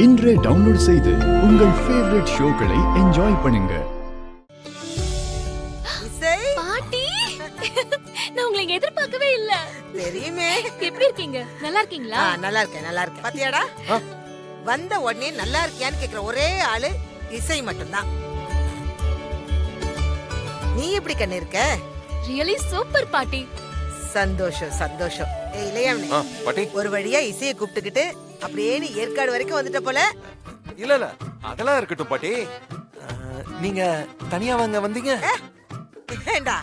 இன்றே டவுன்லோட் செய்து உங்கள் ஃபேவரட் ஷோக்களை என்ஜாய் பண்ணுங்க. பாட்டி, நான் உங்களை எதிர்பார்க்கவே இல்ல. தெரியுமே. எப்படி இருக்கீங்க? நல்லா இருக்கீங்களா? நல்லா இருக்கேன், நல்லா இருக்கேன். பாத்தியாடா, வந்த உடனே நல்லா இருக்கியான்னு கேக்குற ஒரே ஆளு இசை மட்டும்தான். நீ எப்படி கண்ணு இருக்க? ரியலி சூப்பர் பாட்டி. சந்தோஷம் சந்தோஷம். இளையவனே, பாட்டி ஒரு வழியா இசையை கூப்பிட்டுக்கிட்டு அப்படியே நீ ஏற்காடு வரைக்கும் வந்துட்ட போல. இல்ல இல்ல அதெல்லாம் இருக்கட்டும் பாட்டி. நீங்க தனியா வாங்க வந்தீங்க? ஏண்டா,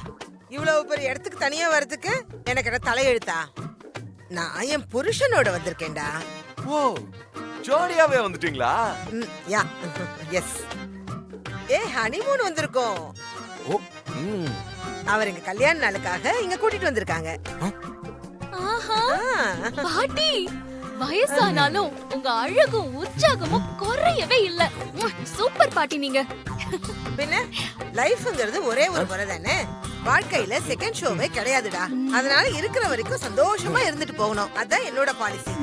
இவ்வளவு பெரிய இடத்துக்கு தனியா வர்றதுக்கு எனக்கு என்ன தலையெழுத்தா? நான் என் புருஷனோட வந்திருக்கேன்டா. ஓ, ஜோடியாவே வந்துட்டீங்களா? யா, எஸ். ஹனிமூன் வந்திருக்கோம். ஓ, அவர் எங்க கல்யாண நாளுக்காக இங்க கூட்டிட்டு வந்திருக்காங்க. ஆஹா, பாட்டி வயசானாலும் உங்க அழகும் உற்சாகமும் குறையவே இல்ல. சூப்பர் பாட்டி நீங்க. பின்ன லைஃப்ங்கிறது ஒரே ஒரு முறை தானே. வாழ்க்கையில செகண்ட் ஷோவே கிடையாதுடா. அதனால இருக்கிற வரைக்கும் சந்தோஷமா இருந்துட்டு போகணும். அதான் என்னோட பாலிசி.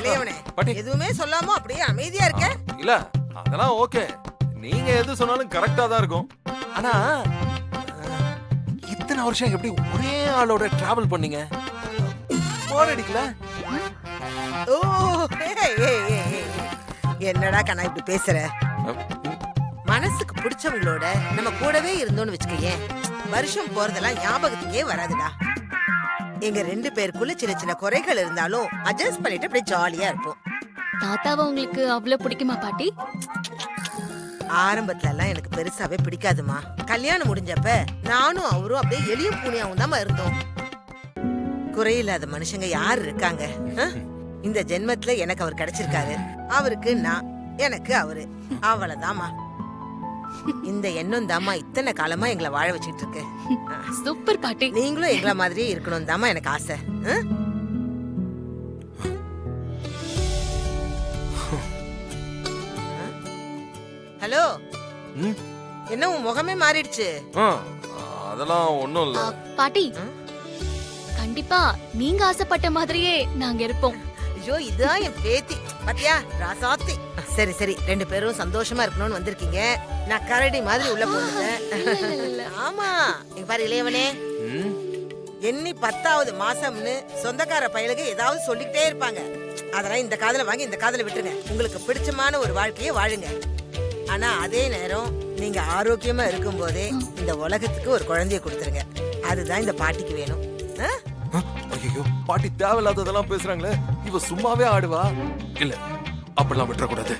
இளையவனே, எதுவுமே சொல்லாம அப்படியே அமைதியா இருக்க? இல்ல அதெல்லாம் ஓகே. நீங்க எது சொன்னாலும் கரெக்டா தான் இருக்கும். ஆனா இத்தனை வருஷம் எப்படி ஒரே ஆளோட டிராவல் பண்ணீங்க? போர் அடிக்கல? ஓ, என்னடா கண்ணா இப்படி பேசுற? மனசுக்கு பிடிச்சவங்களோட நம்ம கூடவே இருந்தோம்னு வச்சுக்கேன், வருஷம் போறதெல்லாம் ஞாபகத்துக்கே வராதுடா. எங்க 2 பேருக்குள்ள சின்ன சின்ன குறைகள் இருந்தாலும் அட்ஜஸ்ட் பண்ணிட்டு அப்படியே ஜாலியா இருப்போம். தாத்தாவை உங்களுக்கு அவ்வளவு பிடிக்குமா பாட்டி? ஆரம்பத்துல எல்லாம் எனக்கு பெருசாவே பிடிக்காதுமா. கல்யாணம் முடிஞ்சப்ப நானும் அவரும் அப்படியே எளியும் பூனியாவும் தான் இருந்தோம். குறையில்லாத மனுஷங்க யாரு இருக்காங்க? இந்த ஜென்மத்துல எனக்கு அவர் கிடைச்சிருக்காரு. அவருக்கு நான், எனக்கு அவரு. அவ்வளவுதாமா. இந்த எண்ணம் தாமா இத்தனை காலமா எங்களை வாழ வச்சுட்டு இருக்கு. சூப்பர் பாட்டி. நீங்களும் எங்களை மாதிரியே இருக்கணும் தாமா எனக்கு ஆசை. ஹலோ, என்ன உன் முகமே மாறிடுச்சு? அதெல்லாம் ஒண்ணும் இல்ல பாட்டி. கண்டிப்பா நீங்க ஆசைப்பட்ட மாதிரியே நாங்க இருப்போம். ஐயோ, இதுதான் என் பேத்தி. பாத்தியா, ராசாத்தி. சரி சரி, 2 பேரும் சந்தோஷமா இருக்கணும்னு வந்திருக்கீங்க. நான் கரடி மாதிரி உள்ள போனேன். ஆமா, இங்க பாரு இளையவனே, எண்ணி 10வது மாசம்னு சொந்தக்கார பயலுக்கு ஏதாவது சொல்லிக்கிட்டே இருப்பாங்க. அதெல்லாம் இந்த காதுல வாங்கி இந்த காதுல விட்டுருங்க. உங்களுக்கு பிடிச்சமான ஒரு வாழ்க்கையை வாழுங்க. ஆனா அதே நேரம் நீங்க ஆரோக்கியமா இருக்கும் போதே இந்த உலகத்துக்கு ஒரு குழந்தைய கொடுத்துருங்க. அதுதான் இந்த பாட்டிக்கு வேணும். ஐயோ, பாட்டி தேவையில்லாததெல்லாம் பேசுறாங்களே. இவ சும்மாவே ஆடுவா. இல்ல அப்படிலாம் விட்டுற கூடாது.